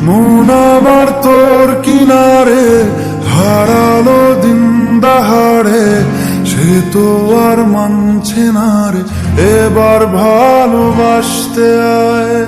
মন আমার তোর কিনারে হারালো দিন দাহাড়ে, সে তো আর মানছে না রে এবার ভালোবাসতে আয়।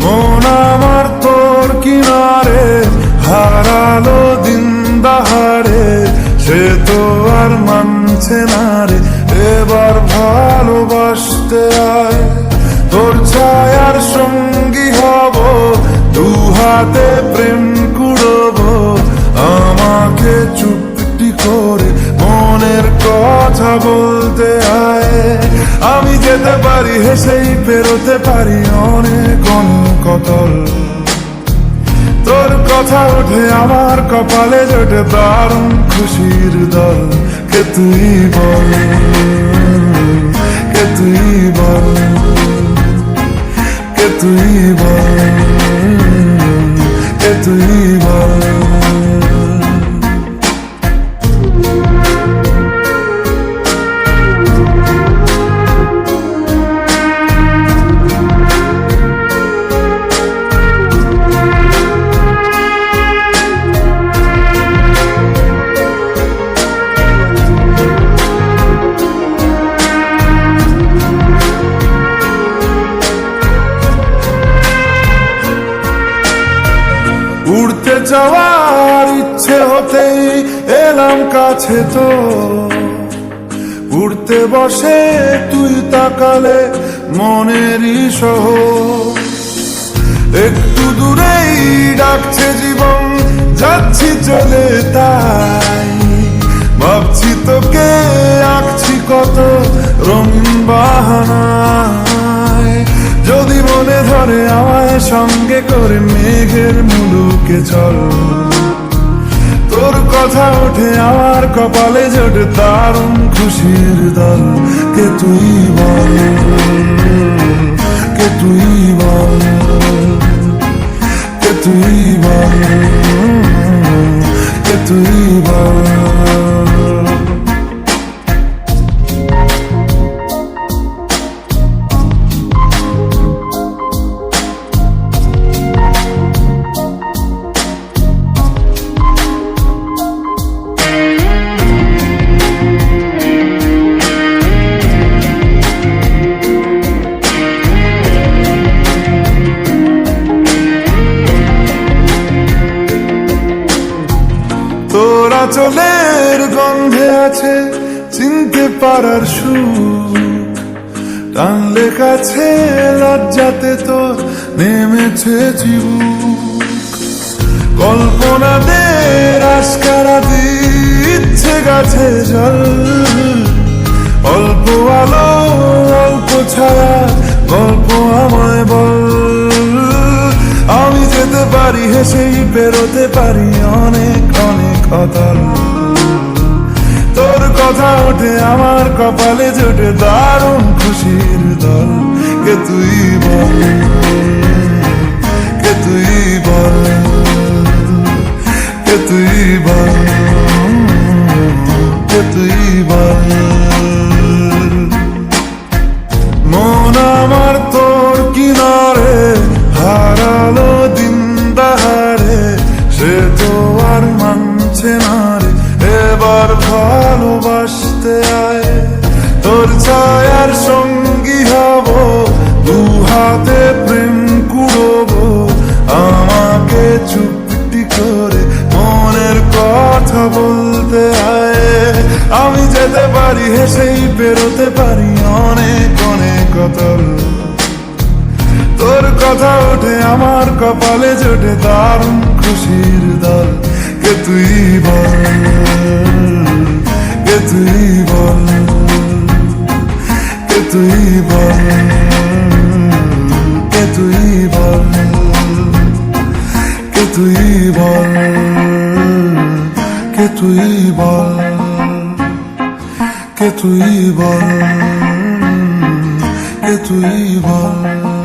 মন আমার তোর কিনারে হারালো দিন দাহাড়ে, সে তো আর মানছে না রে এবার ভালোবাসতে আয়। তোর ছায়ার সঙ্গী হব, দু হাতে প্রেম কুড়বো, আমাকে চুপটি করে মনের কথা বলতে আয়। আমি যেতে পারি হেসেই পেরোতে পারি অনেক অনেক অতল, তোর কথা ওঠে আমার কপালে জোটে দারুণ খুশির দল। কে তুই বল, কে তুই বল, কে তুই বল, কে তুই বল। উড়তে যাওয়ার ইচ্ছে হতেই এলাম কাছে তো, উড়তে বসে তুই তাকালে মনেরই শহর। একটু দূরেই ডাকছে জীবন, যাচ্ছি চলে তাই ভাবছি তোকে আঁকছি কত রঙিন বাহানায়। যদি মনে ধরে আমায় সঙ্গে করে মেঘের মুলুকে চল, তোর কথা ওঠে আমার কপালে জোটে দারুণ খুশির দল। কে তুই বল, কে তুই বল, কে তুই বল, কে তুই বল। তোরা চলের গন্ধে আছে চিনতে পারার সুখ, টানলে কাছে লজ্জাতে তোর নেমেছে চিবুক। কল্পনাদের আস্কারা দিচ্ছে গাছে জল, অল্প আলো অল্প ছায়া গল্প আমায় বল। আমি যেতে পারি হেসেই পেরোতে পারি অনেক অনেক অতল, তোর কথা ওঠে আমার কপালে জোটে দারুণ খুশির দল। কে তুই বল, কে তুই বল, কে তুই বল, কে তুই বল। মন আমার তোর কিনারে হারালো দিন দাহাড়ে, সে তো আর মানছে না রে এবার ভালোবাসতে আয়। তোর ছায়ার সঙ্গী হব, দু হাতে প্রেম কুড়বো, আমাকে চুপটি করে মনের কথা বলতে আয়। আমি যেতে পারি হেসেই পেরোতে পারি অনেক অনেক অতল, তোর কথা ওঠে আমার কপালে জোটে দারুণ খুশির দল। কে তুই বল, কে তুই বল, কে তুই বল, কে তুই বল, কে তুই বল, কে তুই তুই বল, কে তুই বল, কে তুই বল।